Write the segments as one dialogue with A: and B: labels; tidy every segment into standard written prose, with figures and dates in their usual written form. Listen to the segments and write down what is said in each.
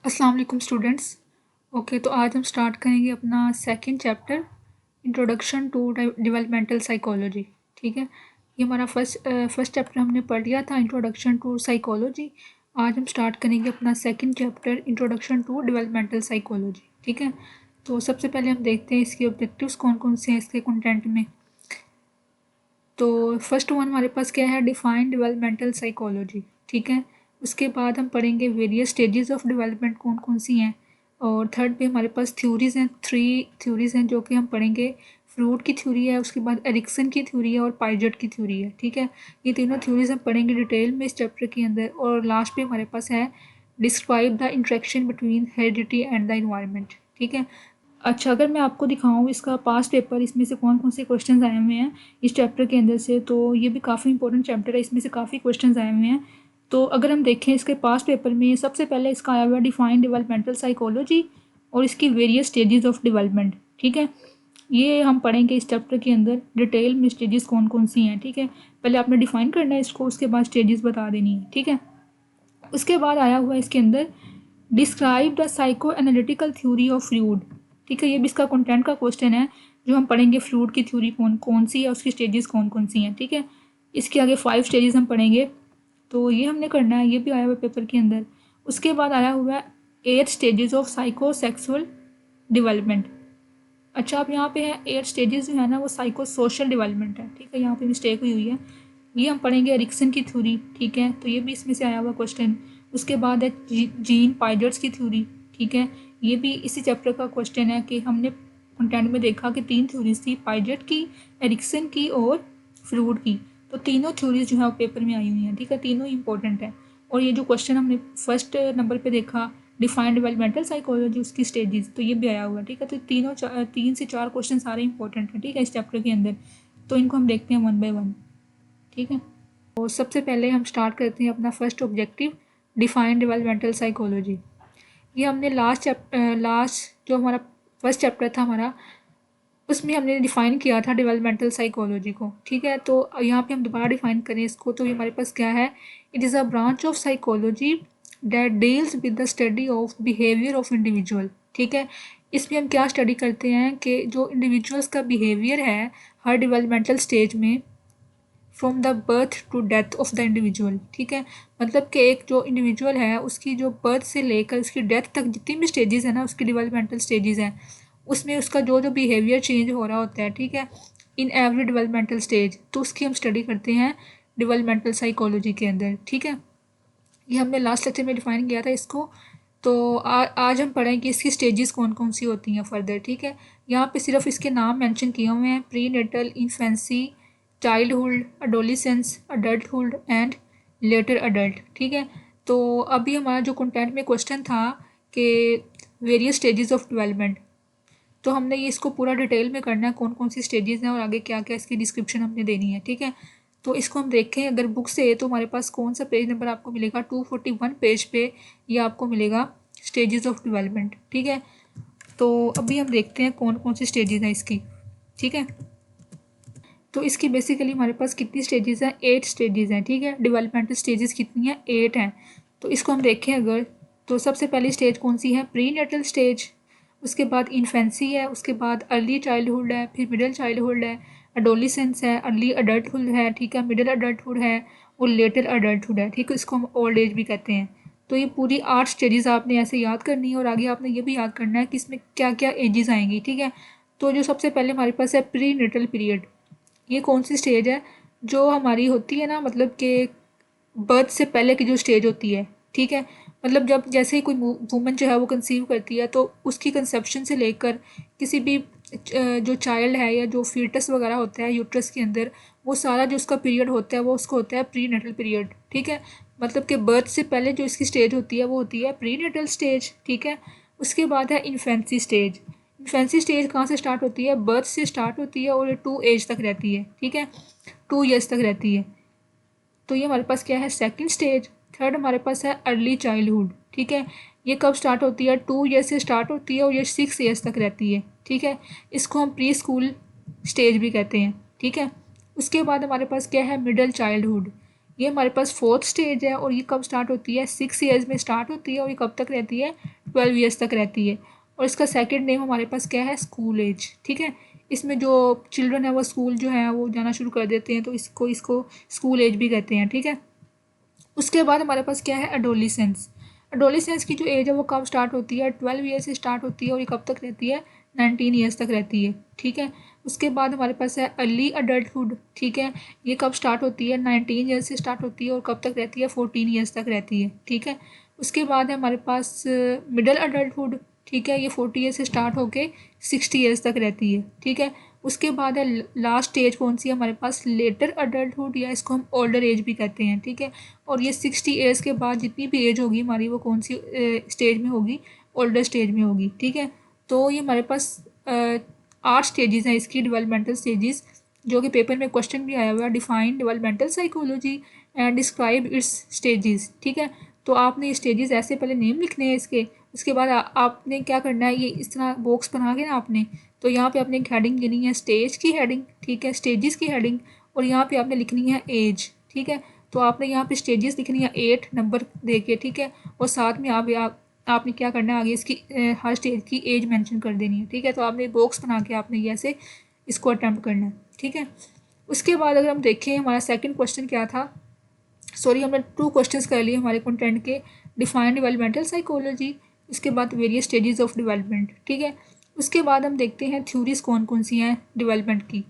A: अस्सलाम वालेकुम students. Okay, तो आज हम स्टार्ट करेंगे अपना second chapter introduction to developmental psychology. ठीक है, ये हमारा फर्स्ट चैप्टर हमने पढ़ लिया था, इंट्रोडक्शन टू साइकोलॉजी। आज हम स्टार्ट करेंगे अपना second chapter introduction to developmental psychology. ठीक है, तो सबसे पहले हम देखते हैं इसके ऑब्जेक्टिव्स कौन कौन से हैं इसके कंटेंट में। तो फर्स्ट वन हमारे पास क्या है, डिफाइन डेवलपमेंटल साइकोलॉजी। ठीक है, उसके बाद हम पढ़ेंगे वेरियस स्टेजेस ऑफ डेवलपमेंट कौन कौन सी हैं। और थर्ड पे हमारे पास थ्योरीज़ हैं, 3 थ्योरीज़ हैं जो कि हम पढ़ेंगे। फ्रूट की थ्योरी है, उसके बाद एरिक्सन की थ्योरी है और पाइजेट की थ्योरी है। ठीक है, ये तीनों थ्योरीज़ हम पढ़ेंगे डिटेल में इस चैप्टर के अंदर। और लास्ट पे हमारे पास है describe the interaction between heredity and the environment. ठीक है, अच्छा, अगर मैं आपको दिखाऊँ इसका पास्ट पेपर, इसमें से कौन कौन से क्वेश्चंस आए हुए हैं इस चैप्टर के अंदर से, तो ये भी काफ़ी इंपॉर्टेंट चैप्टर है, इसमें से काफ़ी क्वेश्चंस आए हुए हैं। तो अगर हम देखें इसके पास्ट पेपर में, सबसे पहले इसका आया हुआ है डिफाइन डेवलपमेंटल साइकोलॉजी और इसकी वेरियस स्टेजेस ऑफ डेवलपमेंट। ठीक है, ये हम पढ़ेंगे इस चैप्टर के अंदर डिटेल में स्टेजेस कौन कौन सी हैं। ठीक है, पहले आपने डिफाइन करना है इसको, उसके बाद स्टेजेस बता देनी है। ठीक है, उसके बाद आया हुआ है इसके अंदर describe the psycho analytical theory of fluid. ठीक है, ये भी इसका कंटेंट का क्वेश्चन है जो हम पढ़ेंगे। फ्लूइड की थ्योरी कौन कौन सी है, उसकी स्टेजेस कौन कौन सी हैं। ठीक है, इसके आगे 5 स्टेजेस हम पढ़ेंगे, तो ये हमने करना है, ये भी आया हुआ है पेपर के अंदर। उसके बाद आया हुआ है 8 stages of psycho sexual development. अच्छा, अब यहाँ पे है 8 स्टेजेस जो है ना वो साइको सोशल डेवलपमेंट है। ठीक है, यहाँ पे मिस्टेक हुई है, ये हम पढ़ेंगे एरिक्सन की थ्योरी। ठीक है, तो ये भी इसमें से आया हुआ क्वेश्चन। उसके बाद है जीन पाइजर्स की थ्योरी। ठीक है, ये भी इसी चैप्टर का क्वेश्चन है कि हमने कंटेंट में देखा कि 3 थ्योरीज थी, पाइजट की, एरिक्सन की और फ्रूड की। तो तीनों थ्योरीज जो है वो पेपर में आई हुई हैं। ठीक है, तीनों इंपॉर्टेंट है। और ये जो क्वेश्चन हमने फर्स्ट नंबर पे देखा डिफाइंड डेवलपमेंटल साइकोलॉजी, उसकी स्टेजेस, तो ये भी आया हुआ है। ठीक है, तो तीनों 3 से 4 क्वेश्चन सारे इंपॉर्टेंट हैं। ठीक है, इस चैप्टर के अंदर, तो इनको हम देखते हैं 1 बाय 1। ठीक है, तो सबसे पहले हम स्टार्ट करते हैं अपना first objective define developmental psychology. ये हमने लास्ट जो हमारा फर्स्ट चैप्टर था हमारा, उसमें हमने डिफ़ाइन किया था डेवलपमेंटल साइकोलॉजी को। ठीक है, तो यहाँ पे हम दोबारा डिफ़ाइन करें इसको, तो ये हमारे पास क्या है, it is a branch of psychology that deals with the study of behaviour of individual. ठीक है, इसमें हम क्या स्टडी करते हैं कि जो इंडिविजुअल्स का बिहेवियर है हर डेवलपमेंटल स्टेज में, from the birth to death of the individual. ठीक है, मतलब कि एक जो इंडिविजुअल है उसकी जो बर्थ से लेकर उसकी डेथ तक जितनी भी स्टेजेस हैं ना, उसकी डेवलपमेंटल स्टेजेस हैं, उसमें उसका जो जो बिहेवियर चेंज हो रहा होता है। ठीक है, इन एवरी डेवलपमेंटल स्टेज, तो उसकी हम स्टडी करते हैं डेवलपमेंटल साइकोलॉजी के अंदर। ठीक है, ये हमने लास्ट लेक्चर में डिफाइन किया था इसको। तो आज हम पढ़ें कि इसकी स्टेजेस कौन कौन सी होती हैं फर्दर। ठीक है, यहाँ पे सिर्फ इसके नाम मेंशन किए हुए हैं, prenatal, infancy, childhood, adolescence, adulthood and later adult. ठीक है, तो अभी हमारा जो कंटेंट में क्वेश्चन था कि वेरियस स्टेजेस ऑफ डेवलपमेंट, तो हमने ये इसको पूरा डिटेल में करना है कौन कौन सी स्टेजेस हैं और आगे क्या क्या इसकी डिस्क्रिप्शन हमने देनी है। ठीक है, तो इसको हम देखें अगर बुक से, तो हमारे पास कौन सा पेज नंबर आपको मिलेगा, 241 पेज पे ये आपको मिलेगा स्टेजेस ऑफ डेवलपमेंट। ठीक है, तो अभी हम देखते हैं कौन कौन सी स्टेजेस हैं इसकी। ठीक है, तो इसकी बेसिकली हमारे पास कितनी स्टेजेस हैं, 8 स्टेजेस हैं। ठीक है, डेवलपमेंटल स्टेजेस कितनी हैं, 8 हैं। तो इसको हम देखें अगर, तो सबसे पहली स्टेज कौन सी है, प्री नेटल स्टेज, उसके बाद इन्फेंसी है, उसके बाद अर्ली चाइल्डहुड है, फिर मिडिल चाइल्डहुड है, अडोलिसेंस है, अर्ली अडल्टहुड है, ठीक है, मिडिल अडल्टहुड है और लेटर अडल्टहुड है। ठीक है, इसको हम ओल्ड एज भी कहते हैं। तो ये पूरी 8 स्टेजेस आपने ऐसे याद करनी है और आगे आपने ये भी याद करना है कि इसमें क्या क्या एजेस आएंगी। ठीक है, तो जो सबसे पहले हमारे पास है प्री नेटल पीरियड, ये कौन सी स्टेज है, जो हमारी होती है ना, मतलब कि बर्थ से पहले की जो स्टेज होती है। ठीक है, मतलब जब जैसे ही कोई वूमन जो है वो कंसीव करती है, तो उसकी कंसेप्शन से लेकर किसी भी जो चाइल्ड है या जो फीटस वगैरह होता है यूट्रस के अंदर, वो सारा जो उसका पीरियड होता है वो उसको होता है प्री नेटल पीरियड। ठीक है, मतलब कि बर्थ से पहले जो इसकी स्टेज होती है वो होती है प्री नेटल स्टेज। ठीक है, उसके बाद है इन्फेंसी स्टेज। इन्फेंसी स्टेज कहाँ से स्टार्ट होती है, बर्थ से स्टार्ट होती है और 2 एज तक रहती है। ठीक है, 2 ईयर्स तक रहती है। तो ये हमारे पास क्या है, सेकंड स्टेज। थर्ड हमारे पास है अर्ली चाइल्डहुड। ठीक है, ये कब स्टार्ट होती है, 2 ईयर्स से स्टार्ट होती है और ये 6 ईयर्स तक रहती है। ठीक है, इसको हम प्री स्कूल स्टेज भी कहते हैं। ठीक है, उसके बाद हमारे पास क्या है, मिडल चाइल्डहुड। ये हमारे पास फोर्थ स्टेज है और ये कब स्टार्ट होती है, 6 ईयर्स में स्टार्ट होती है और ये कब तक रहती है, 12 ईयर्स तक रहती है। और इसका सेकंड नेम हमारे पास क्या है, स्कूल एज। ठीक है, इसमें जो चिल्ड्रन है वो स्कूल जो है वो जाना शुरू कर देते हैं, तो इसको इसको स्कूल एज भी कहते हैं। ठीक है, उसके बाद हमारे पास क्या है, एडोलिसेंस। एडोलिसेंस की जो एज है वो कब स्टार्ट होती है, 12 ईयर से स्टार्ट होती है और ये कब तक रहती है, 19 ईयर्स तक रहती है। ठीक है, उसके बाद हमारे पास है अर्ली अडल्टहुड। ठीक है, ये कब स्टार्ट होती है, 19 ईयर्स से स्टार्ट होती है और कब तक रहती है, 14 ईयर्स तक रहती है। ठीक है, उसके बाद है हमारे पास मिडल अडल्टहुड। ठीक है, ये 40 ईयर्स से स्टार्ट होके 60 ईयर्स तक रहती है। ठीक है, उसके बाद है लास्ट स्टेज कौन सी है हमारे पास, लेटर अडल्टहुड, या इसको हम ओल्डर एज भी कहते हैं। ठीक है, और ये 60 ईयर्स के बाद जितनी भी एज होगी हमारी वो कौन सी स्टेज में होगी, ओल्डर स्टेज में होगी। ठीक है, तो ये हमारे पास 8 स्टेजेस हैं इसकी, डेवलपमेंटल स्टेजेस, जो कि पेपर में क्वेश्चन भी आया हुआ है, define developmental psychology and describe it's stages. ठीक है, तो आपने ये स्टेजेस ऐसे पहले नेम लिखने हैं इसके, उसके बाद आपने क्या करना है, ये इस तरह बॉक्स बना के ना आपने, तो यहाँ पे आपने एक हेडिंग देनी है, स्टेज की हेडिंग। ठीक है, स्टेजेस की हेडिंग, और यहाँ पे आपने लिखनी है एज। ठीक है, तो आपने यहाँ पे स्टेजेस लिखनी है 8 नंबर दे के। ठीक है, और साथ में आपने क्या करना है, आगे इसकी हर स्टेज की एज मेंशन कर देनी है। ठीक है, तो आपने बॉक्स बना के आपने ये ऐसे इसको अटैम्प्ट करना है। ठीक है, उसके बाद अगर हम देखें हमारा सेकंड क्वेश्चन क्या था, सॉरी हमने 2 क्वेश्चंस कर लिए हमारे कंटेंट के, डिफाइन डेवलपमेंटल साइकोलॉजी, उसके बाद वेरियस स्टेजेस ऑफ डेवलपमेंट। ठीक है, उसके बाद हम देखते हैं थ्योरीज कौन कौन सी हैं डेवलपमेंट की।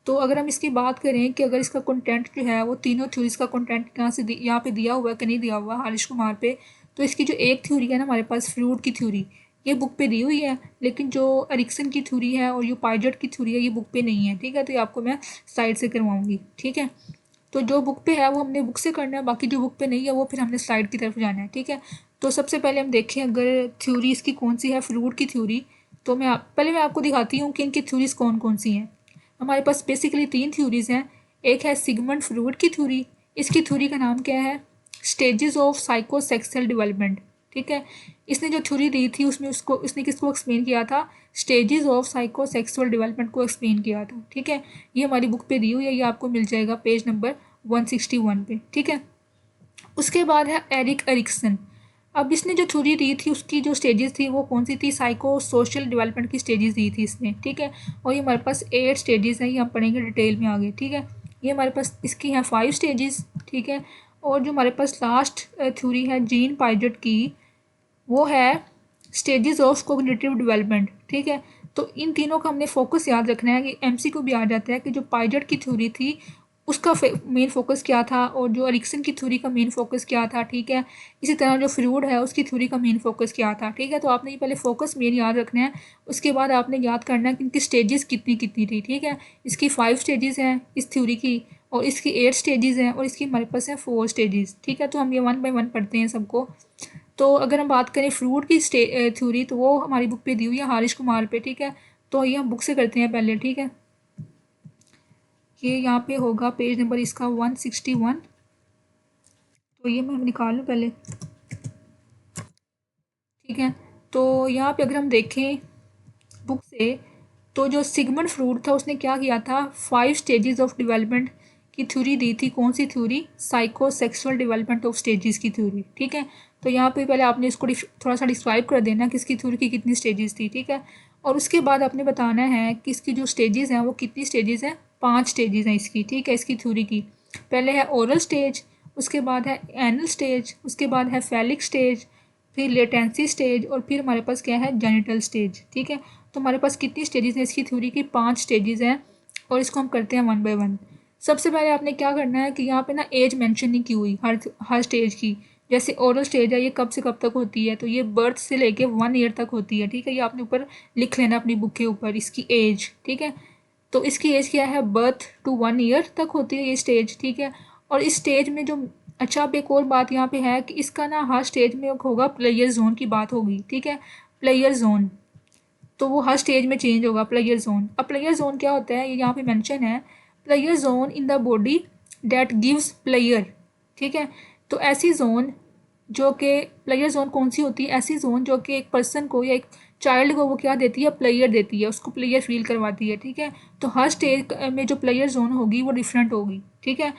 A: तो अगर हम इसकी बात करें कि अगर इसका कंटेंट जो है वो तीनों थ्योरीज का कंटेंट कहाँ से यहाँ पे दिया हुआ है कि नहीं दिया हुआ हारिश कुमार पे, तो इसकी जो एक थ्योरी है ना हमारे पास, फ्रूट की थ्योरी, ये बुक पे दी हुई है, लेकिन जो एरिक्सन की थ्योरी है और जो पाइजट की थ्योरी है ये बुक पे नहीं है। ठीक है, तो ये आपको मैं साइड से करवाऊंगी। ठीक है, तो जो बुक पे है वो हमने बुक से करना है, बाकी जो बुक पे नहीं है वो फिर हमने स्लाइड की तरफ जाना है। ठीक है, तो सबसे पहले हम देखें अगर थ्योरी इसकी कौन सी है, फ्रूट की थ्योरी, तो पहले मैं आपको दिखाती हूँ कि इनकी थ्योरीज कौन कौन सी हैं। हमारे पास बेसिकली 3 थ्योरीज हैं। एक है सिगमंड फ्रूड की थ्योरी, इसकी थ्योरी का नाम क्या है, स्टेजेस ऑफ साइकोसेक्सुअल डेवलपमेंट। ठीक है, इसने जो थ्योरी दी थी उसमें उसने किसको एक्सप्लेन किया था, स्टेजेस ऑफ साइकोसेक्सुअल डेवलपमेंट को एक्सप्लेन किया था। ठीक है, ये हमारी बुक पे दी हुई है, ये आपको मिल जाएगा पेज नंबर 161 पे। ठीक है, उसके बाद है एरिक एरिक्सन। अब इसने जो थ्योरी दी थी उसकी जो स्टेजेस थी वो कौन सी थी, साइको सोशल डेवलपमेंट की स्टेजेस दी थी इसने। ठीक है, और ये हमारे पास 8 स्टेजेस हैं, ये हम पढ़ेंगे डिटेल में आगे। ठीक है, ये हमारे पास इसकी हैं 5 स्टेजेस। ठीक है, और जो हमारे पास लास्ट थ्योरी है जीन पाइजट की, वो है स्टेजेस ऑफ कोग्निटिव डेवलपमेंट। ठीक है, तो इन तीनों का हमने फोकस याद रखना है कि एमसीक्यू भी आ जाता है कि जो पाइजट की थ्योरी थी उसका मेन फोकस क्या था और जो एरिक्सन की थ्योरी का मेन फोकस क्या था। ठीक है, इसी तरह जो फ्रूड है उसकी थ्योरी का मेन फोकस क्या था। ठीक है, तो आपने ये पहले फोकस मेन याद रखना है, उसके बाद आपने याद करना है कि इनकी स्टेजेस कितनी कितनी थी। ठीक है, इसकी 5 स्टेजेस हैं इस थ्योरी की, और इसकी 8 स्टेजेस हैं, और इसकी हमारे पास है 4 स्टेजेस। ठीक है, तो हम ये 1 बाय 1 पढ़ते हैं सबको। तो अगर हम बात करें फ्रूट की थ्योरी, तो वो हमारी बुक पे दी हुई है हारिश कुमार पे। ठीक है, तो ये हम बुक से करते हैं पहले। ठीक है, ये यहाँ पे होगा पेज नंबर इसका 161, तो ये मैं निकाल लूँ पहले। ठीक है, तो यहाँ पे अगर हम देखें बुक से, तो जो सिगमंड फ्रूड था उसने क्या किया था, 5 स्टेजेस ऑफ डेवलपमेंट की थ्योरी दी थी। कौन सी theory, psychosexual development of stages की थ्योरी। ठीक है, तो यहाँ पे पहले आपने इसको थोड़ा सा डिस्क्राइब कर देना कि इसकी थ्योरी की कितनी स्टेजेस थी। ठीक है, और उसके बाद आपने बताना है कि इसकी जो स्टेजेस हैं वो कितनी स्टेजेस हैं, 5 स्टेजेस हैं इसकी। ठीक है, इसकी थ्योरी की पहले है ओरल स्टेज, उसके बाद है एनल स्टेज, उसके बाद है फैलिक स्टेज, फिर लेटेंसी स्टेज, और फिर हमारे पास क्या है, जेनिटल स्टेज। ठीक है, तो हमारे पास कितनी स्टेजेस हैं इसकी थ्योरी की, 5 स्टेजेस हैं, और इसको हम करते हैं 1 बाय 1। सबसे पहले आपने क्या करना है कि यहाँ पे ना एज मेंशन नहीं की हुई हर स्टेज की। जैसे ओरल स्टेज है ये कब से कब तक होती है, तो ये बर्थ से लेके 1 ईयर तक होती है। ठीक है, ये आपने ऊपर लिख लेना अपनी बुक के ऊपर इसकी एज। ठीक है, तो इसकी एज क्या है, बर्थ टू 1 ईयर तक होती है ये स्टेज। ठीक है, और इस स्टेज में जो, अच्छा अब एक और बात यहाँ पे है कि इसका ना हर स्टेज में होगा प्लेयर जोन की बात होगी। ठीक है, प्लेयर जोन, तो वो हर स्टेज में चेंज होगा प्लेयर जोन। अब प्लेयर जोन क्या होता है, ये यहाँ पे मेंशन है, player zone in the body that gives player. ठीक है, तो ऐसी जोन जो कि प्लेयर जोन कौन सी होती है, ऐसी जोन जो कि एक पर्सन को या एक चाइल्ड को वो क्या देती है, प्लेयर देती है, उसको प्लेयर फील करवाती है। ठीक है, तो हर स्टेज में जो प्लेयर जोन होगी वो डिफरेंट होगी। ठीक है,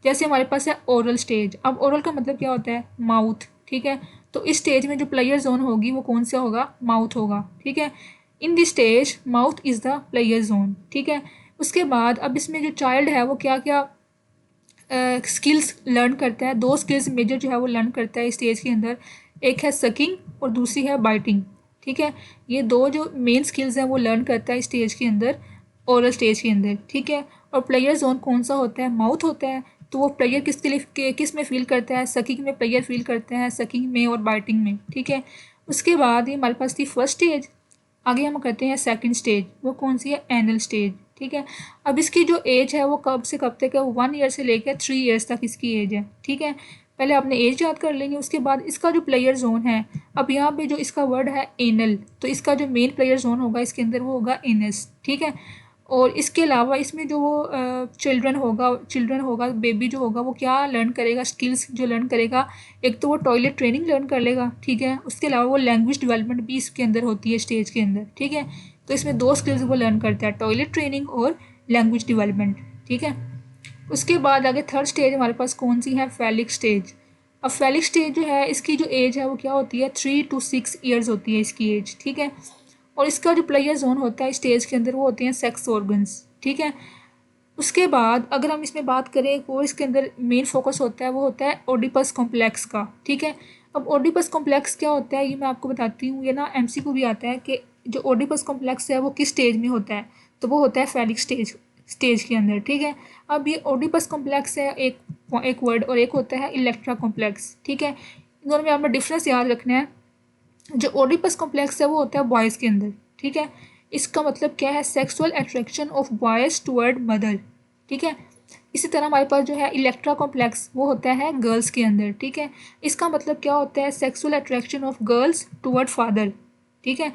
A: जैसे हमारे पास है ओरल स्टेज। अब ओरल का मतलब क्या होता है, माउथ, ठीक है। तो इस स्टेज में जो प्लेयर जोन होगी वो कौन सा होगा, माउथ होगा, ठीक है। In this stage mouth is the player zone, ठीक है। उसके बाद अब इसमें जो चाइल्ड है वो क्या क्या स्किल्स लर्न करता है, दो स्किल्स मेजर जो है वो लर्न करता है इस स्टेज के अंदर। एक है सकिंग और दूसरी है बाइटिंग, ठीक है। ये दो जो मेन स्किल्स हैं वो लर्न करता है इस स्टेज के अंदर, ओरल स्टेज के अंदर, ठीक है। और प्लेयर जोन कौन सा होता है, माउथ होता है। तो वो प्लेयर किसके लिए किस में फील करता है, सकिंग में प्लेयर फील करता है, सकिंग में और बाइटिंग में, ठीक है। उसके बाद ये हमारे पास थी फर्स्ट स्टेज। आगे हम करते हैं सेकंड स्टेज, वो कौन सी है, एनल स्टेज, ठीक है। अब इसकी जो एज है वो कब से कब तक है, 1 ईयर से लेकर 3 ईयर्स तक इसकी एज है, ठीक है। पहले आपने एज याद कर लेंगे, उसके बाद इसका जो प्लेयर जोन है, अब यहाँ पे जो इसका वर्ड है एनल, तो इसका जो मेन प्लेयर जोन होगा इसके अंदर वो होगा एनस, ठीक है। और इसके अलावा इसमें जो वो चिल्ड्रन होगा बेबी जो होगा वो क्या लर्न करेगा, स्किल्स जो लर्न करेगा, एक तो वो टॉयलेट ट्रेनिंग लर्न कर लेगा, ठीक है। उसके अलावा वो लैंग्वेज डेवलपमेंट भी इसके अंदर होती है स्टेज के अंदर, ठीक है। तो इसमें दो स्किल्स वो लर्न करता है, टॉयलेट ट्रेनिंग और लैंग्वेज डेवलपमेंट, ठीक है। उसके बाद आगे थर्ड स्टेज हमारे पास कौन सी है, फैलिक स्टेज। अब फैलिक स्टेज जो है इसकी जो एज है वो क्या होती है, 3 to 6 ईयर्स होती है इसकी एज, ठीक है। और इसका जो प्लेयर जोन होता है स्टेज के अंदर वो होते हैं सेक्स ऑर्गन्स, ठीक है। उसके बाद अगर हम इसमें बात करें वो इसके अंदर मेन फोकस होता है वो होता है ओडिपस कॉम्प्लेक्स का, ठीक है। अब ओडिपस कॉम्प्लेक्स क्या होता है ये मैं आपको बताती हूँ, ये ना एमसीक्यू भी आता है कि जो ओडिपस कॉम्प्लेक्स है वो किस स्टेज में होता है, तो वो होता है फैलिक स्टेज के अंदर, ठीक है। अब ये ओडिपस कॉम्प्लेक्स है एक एक वर्ड, और एक होता है इलेक्ट्रा कॉम्प्लेक्स, ठीक है। इन दोनों में आपने डिफरेंस याद रखना है। जो ओडिपस कॉम्प्लेक्स है वो होता है बॉयज़ के अंदर, ठीक है। इसका मतलब क्या है, sexual attraction of boys toward mother, ठीक है। इसी तरह हमारे पास जो है इलेक्ट्रा कॉम्प्लेक्स वो होता है गर्ल्स के अंदर, ठीक है। इसका मतलब क्या होता है, sexual attraction of girls toward father, ठीक है।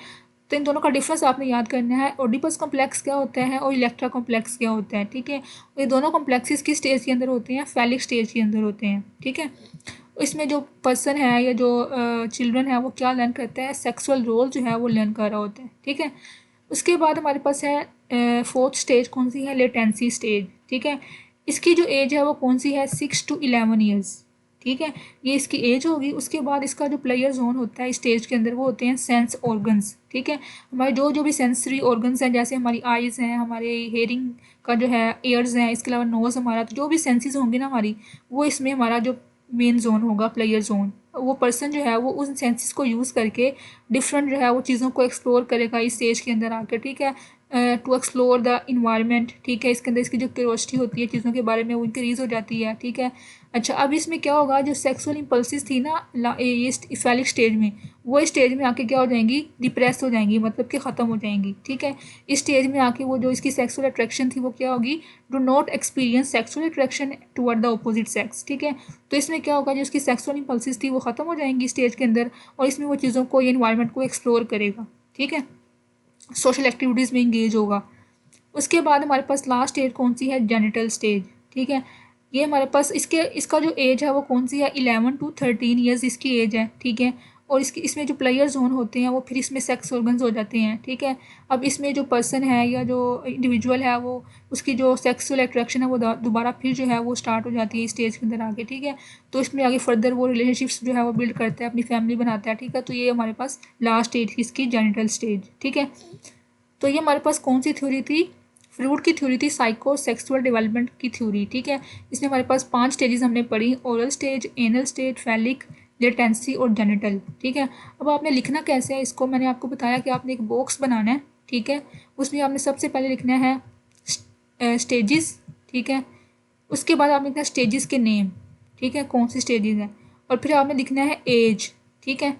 A: तो इन दोनों का डिफरेंस आपने याद करना है, ओडिपस कॉम्प्लेक्स क्या होता है और इलेक्ट्रा कॉम्प्लेक्स क्या होता है, ठीक है। ये दोनों कॉम्प्लेक्सेस किस स्टेज के अंदर होते हैं, फैलिक स्टेज के अंदर होते हैं, ठीक है। इसमें जो पर्सन है या जो चिल्ड्रन है वो क्या लर्न करता है, सेक्सुअल रोल जो है वो लर्न कर रहा होता है, ठीक है। उसके बाद हमारे पास है फोर्थ स्टेज कौन सी है, लेटेंसी स्टेज, ठीक है। इसकी जो एज है वो कौन सी है, 6 to 11 ईयर्स, ठीक है। ये इसकी एज होगी। उसके बाद इसका जो प्लेयर जोन होता है स्टेज के अंदर वो होते हैं सेंस ऑर्गन्स, ठीक है। हमारे जो जो भी सेंसरी ऑर्गन्स हैं, जैसे हमारी आइज़ हैं, हमारे हेयरिंग का जो है ईयर्स हैं, इसके अलावा नोज़ हमारा, तो जो भी सेंसेस होंगी ना हमारी, वो इसमें हमारा जो मेन जोन होगा, प्लेयर जोन, वो पर्सन जो है वो उन सेंसेस को यूज़ करके डिफरेंट जो है वो चीज़ों को एक्सप्लोर करेगा इस स्टेज के अंदर आकर, ठीक है। टू एक्सप्लोर द इन्वायरमेंट, ठीक है। इसके अंदर इसकी जो क्यूरोसिटी होती है चीज़ों के बारे में वो इंक्रीज़ हो जाती है, ठीक है। अच्छा, अब इसमें क्या होगा, जो सेक्सुअल इम्पल्सिस थी ना ये फैलिक स्टेज में, वो इस स्टेज में आके क्या हो जाएंगी, डिप्रेस हो जाएंगी, मतलब कि ख़त्म हो जाएंगी, ठीक है। इस स्टेज में आके वो जो इसकी सेक्सुअल अट्रैक्शन थी वो क्या होगी, do not experience sexual attraction toward the opposite sex, ठीक है। तो इसमें क्या होगा, जो इसकी सेक्सुअल इम्पल्सिस थी वो ख़त्म हो जाएंगी स्टेज के अंदर, और इसमें वो चीज़ों को, ये इन्वायरमेंट को एक्सप्लोर करेगा, ठीक है। सोशल एक्टिविटीज़ में इंगेज होगा। उसके बाद हमारे पास लास्ट स्टेज कौन सी है, जेनिटल स्टेज, ठीक है। ये हमारे पास इसका जो एज है वो कौन सी है, 11 to 13 ईयर्स इसकी एज है, ठीक है। और इसमें जो प्लेयर जोन होते हैं वो फिर इसमें सेक्स ऑर्गन्स हो जाते हैं, ठीक है। अब इसमें जो पर्सन है या जो इंडिविजुअल है वो, उसकी जो सेक्सुअल अट्रैक्शन है वो दोबारा फिर जो है वो स्टार्ट हो जाती है इस स्टेज के अंदर आगे, ठीक है। तो इसमें आगे फर्दर वो रिलेशनशिप्स जो है वो बिल्ड करता है, अपनी फैमिली बनाता है, ठीक है। तो ये हमारे पास लास्ट स्टेज इसकी जेनिटल स्टेज, ठीक है। तो ये हमारे पास कौन सी थ्योरी थी, फ्रूट की थ्योरी थी, साइको सेक्सुअल डेवलपमेंट की थ्योरी, ठीक है। इसमें हमारे पास 5 स्टेजेस हमने पढ़ी, oral stage, anal stage, phallic, latency और जेनिटल, ठीक है। अब आपने लिखना कैसे है इसको, मैंने आपको बताया कि आपने एक बॉक्स बनाना है, ठीक है। उसमें आपने सबसे पहले लिखना है स्टेजेस, ठीक है। उसके बाद आपने लिखना है स्टेजेस के नेम, ठीक है, कौन सी स्टेजेस हैं। और फिर आपने लिखना है एज, ठीक है,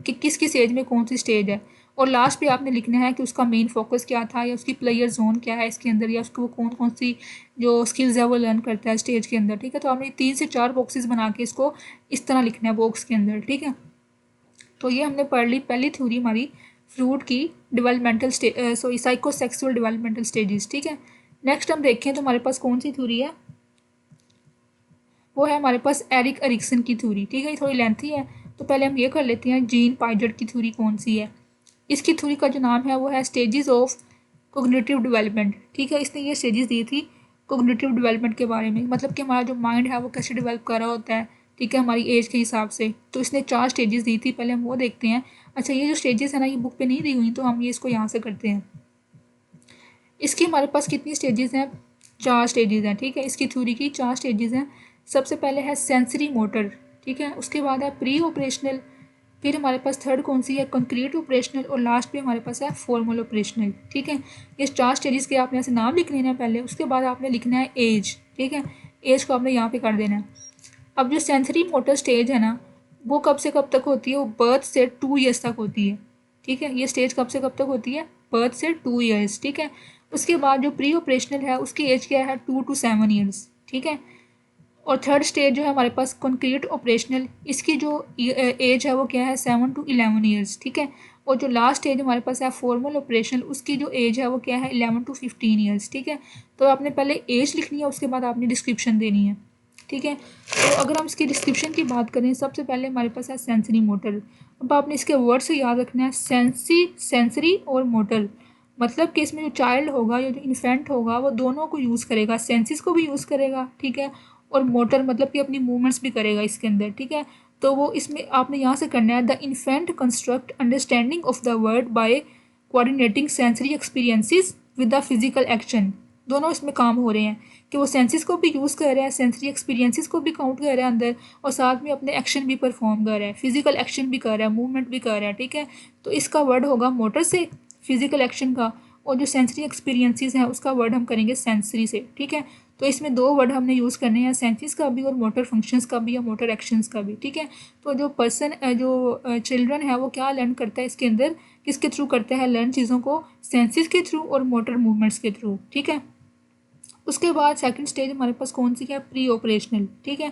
A: कि किस किस एज में कौन सी स्टेज है। और लास्ट पे आपने लिखना है कि उसका मेन फोकस क्या था, या उसकी प्लेयर जोन क्या है इसके अंदर, या उसको वो कौन कौन सी जो स्किल्स है वो लर्न करता है स्टेज के अंदर, ठीक है। तो आपने 3 से 4 बॉक्सेस बना के इसको इस तरह लिखना है बॉक्स के अंदर, ठीक है। तो ये हमने पढ़ ली पहली थ्योरी हमारी फ्रूट की, developmental psycho sexual developmental stages, ठीक है। नेक्स्ट हम देखें तो हमारे पास कौन सी थ्योरी है, वो है हमारे पास एरिक एरिक्सन की थ्योरी, ठीक है। ये थोड़ी लेंथी है तो पहले हम ये कर लेते हैं, जीन पाइजट की थ्योरी कौन सी है। इसकी थ्योरी का जो नाम है वो है स्टेजेस ऑफ कोग्निटिव डेवलपमेंट, ठीक है। इसने ये स्टेजेस दी थी कोग्निटिव डेवलपमेंट के बारे में, मतलब कि हमारा जो माइंड है वो कैसे डेवलप कर रहा होता है, ठीक है, हमारी एज के हिसाब से। तो इसने 4 स्टेजेस दी थी, पहले हम वो देखते हैं। अच्छा, ये जो स्टेजेस है ना, ये बुक पे नहीं दी हुई, तो हम ये इसको यहाँ से करते हैं। इसकी हमारे पास कितनी स्टेजेस हैं? 4 स्टेजेस हैं, ठीक है। इसकी थ्योरी की 4 स्टेजेस हैं। सबसे पहले है सेंसरी मोटर, ठीक है। उसके बाद है प्री ऑपरेशनल, फिर हमारे पास थर्ड कौन सी है? कंक्रीट ऑपरेशनल, और लास्ट पे हमारे पास है फॉर्मल ऑपरेशनल, ठीक है। ये 4 स्टेजेस के आपने ऐसे नाम लिख लेना है पहले, उसके बाद आपने लिखना है एज, ठीक है। एज को आपने यहाँ पे कर देना है। अब जो सेंसरी मोटर स्टेज है ना, वो कब से कब तक होती है? वो बर्थ से 2 ईयर्स तक होती है, ठीक है। ये स्टेज कब से कब तक होती है? बर्थ से 2 ईयर्स, ठीक है। उसके बाद जो प्री ऑपरेशनल है उसकी एज क्या है? 2 to 7 ईयर्स, ठीक है। और थर्ड स्टेज जो है हमारे पास कंक्रीट ऑपरेशनल, इसकी जो एज है वो क्या है? 7 to 11 ईयर्स, ठीक है। और जो लास्ट स्टेज हमारे पास है फॉर्मल ऑपरेशनल, उसकी जो एज है वो क्या है? 11 to 15 ईयर्स, ठीक है। तो आपने पहले एज लिखनी है, उसके बाद आपने डिस्क्रिप्शन देनी है, ठीक है। तो अगर हम इसकी डिस्क्रिप्शन की बात करें, सबसे पहले हमारे पास है सेंसरी मोटर। अब आपने इसके वर्ड से याद रखना है, सेंसरी और मोटर, मतलब कि इसमें जो चाइल्ड होगा या जो इन्फेंट होगा वो दोनों को यूज़ करेगा, सेंसिस को भी यूज़ करेगा, ठीक है। और मोटर मतलब कि अपनी मूवमेंट्स भी करेगा इसके अंदर, ठीक है। तो वो इसमें आपने यहाँ से करना है, the infant construct understanding of the word by coordinating sensory experiences with the physical action. दोनों इसमें काम हो रहे हैं कि वो सेंसिस को भी यूज़ कर रहा है, सेंसरी एक्सपीरियंसिस को भी काउंट कर रहा है अंदर, और साथ में अपने एक्शन भी परफॉर्म कर रहा है, फिजिकल एक्शन भी कर रहा है, मूवमेंट भी कर रहा है, ठीक है। तो इसका वर्ड होगा मोटर से, फिजिकल एक्शन का, और जो सेंसरी एक्सपीरियंसिस है उसका वर्ड हम करेंगे सेंसरी से, ठीक है। तो इसमें 2 वर्ड हमने यूज़ करने हैं, सेंसिस का भी और मोटर फंक्शंस का भी या मोटर एक्शंस का भी, ठीक है। तो जो पर्सन जो चिल्ड्रन है वो क्या लर्न करता है इसके अंदर, किसके थ्रू करता है लर्न चीज़ों को? सेंसिस के थ्रू और मोटर मूवमेंट्स के थ्रू, ठीक है। उसके बाद सेकंड स्टेज हमारे पास कौन सी है? प्री ऑपरेशनल, ठीक है।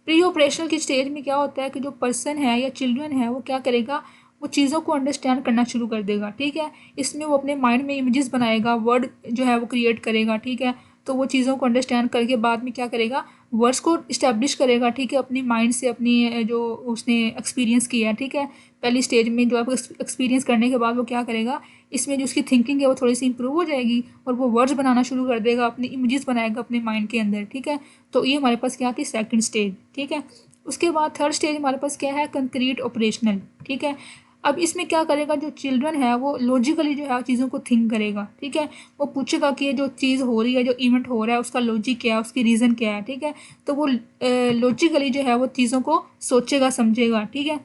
A: प्री ऑपरेशनल की स्टेज में क्या होता है कि जो पर्सन है या चिल्ड्रन है वो क्या करेगा? वो चीज़ों को अंडरस्टैंड करना शुरू कर देगा, ठीक है। इसमें वो अपने माइंड में इमेजेस बनाएगा, वर्ड जो है वो क्रिएट करेगा, ठीक है। तो वो चीज़ों को अंडरस्टैंड करके बाद में क्या करेगा? वर्ड्स को इस्टेब्लिश करेगा, ठीक है, अपनी माइंड से, अपनी जो उसने एक्सपीरियंस किया है, ठीक है। पहली स्टेज में जो आपको एक्सपीरियंस करने के बाद वो क्या करेगा? इसमें जो उसकी थिंकिंग है वो थोड़ी सी इंप्रूव हो जाएगी और वो वर्ड्स बनाना शुरू कर देगा, अपनी इमेजेस बनाएगा अपने माइंड के अंदर, ठीक है। तो ये हमारे पास क्या थी? सेकंड स्टेज, ठीक है। उसके बाद थर्ड स्टेज हमारे पास क्या है? कंक्रीट ऑपरेशनल, ठीक है। अब इसमें क्या करेगा? जो चिल्ड्रन है वो लॉजिकली जो है चीज़ों को थिंक करेगा, ठीक है। वो पूछेगा कि ये जो चीज़ हो रही है, जो इवेंट हो रहा है, उसका लॉजिक क्या है, उसकी रीज़न क्या है, ठीक है। तो वो लॉजिकली जो है वो चीज़ों को सोचेगा, समझेगा, ठीक है।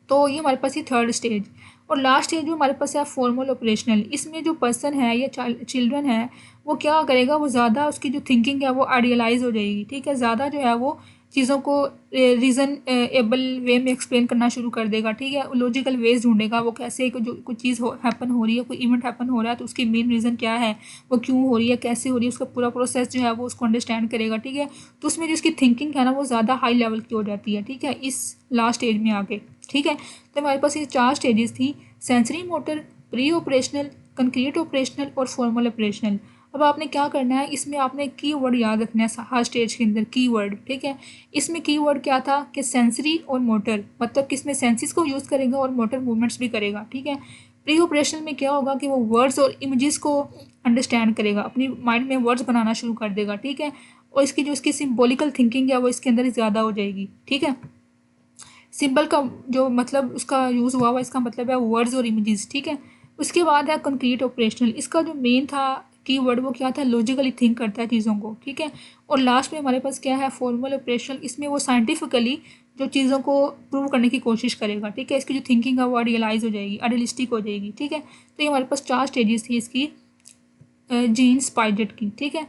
A: तो ये हमारे पास ये थर्ड स्टेज। और लास्ट स्टेज जो हमारे पास है फॉर्मल ऑपरेशनल, इसमें जो पर्सन है या चिल्ड्रन है वो क्या करेगा? वो ज़्यादा उसकी जो थिंकिंग है वो आइडियलाइज हो जाएगी, ठीक है। ज़्यादा जो है वो चीज़ों को रीज़न एबल वे में एक्सप्लेन करना शुरू कर देगा, ठीक है। लॉजिकल वेज ढूंढेगा वो कैसे जो कोई चीज़ हैपन हो रही है, कोई इवेंट हैपन हो रहा है तो उसकी मेन रीज़न क्या है, वो क्यों हो रही है, कैसे हो रही है, उसका पूरा प्रोसेस जो है वो उसको अंडरस्टैंड करेगा, ठीक है। तो उसमें जो उसकी थिंकिंग है ना वो ज़्यादा हाई लेवल की हो जाती है, ठीक है, इस लास्ट स्टेज में आके, ठीक है। तो हमारे पास ये 4 स्टेजेस थी, sensory motor, pre operational, concrete operational और फॉर्मल ऑपरेशनल। अब आपने क्या करना है, इसमें आपने कीवर्ड याद रखना है हर स्टेज के अंदर, कीवर्ड, ठीक है। इसमें कीवर्ड क्या था कि सेंसरी और मोटर, मतलब कि इसमें सेंसिस को यूज़ करेगा और मोटर मूवमेंट्स भी करेगा, ठीक है। प्री ऑपरेशनल में क्या होगा कि वो वर्ड्स और इमेजेस को अंडरस्टैंड करेगा, अपनी माइंड में वर्ड्स बनाना शुरू कर देगा, ठीक है। और इसकी जो इसकी सिम्बॉलिकल थिंकिंग है वो इसके अंदर ज़्यादा हो जाएगी, ठीक है। सिंबल का जो मतलब उसका यूज़ हुआ इसका मतलब है वर्ड्स और इमेजेस, ठीक है। उसके बाद है कंक्रीट ऑपरेशनल, इसका जो मेन था कीवर्ड वो क्या था? लॉजिकली थिंक करता है चीज़ों को, ठीक है। और लास्ट में हमारे पास क्या है? फॉर्मल ऑपरेशनल, इसमें वो साइंटिफिकली जो चीज़ों को प्रूव करने की कोशिश करेगा, ठीक है। इसकी जो थिंकिंग है वो आइडियलाइज हो जाएगी, आइडियलिस्टिक हो जाएगी, ठीक है। तो ये हमारे पास 4 स्टेजेस थी इसकी जीन स्पाइजेट की, ठीक है।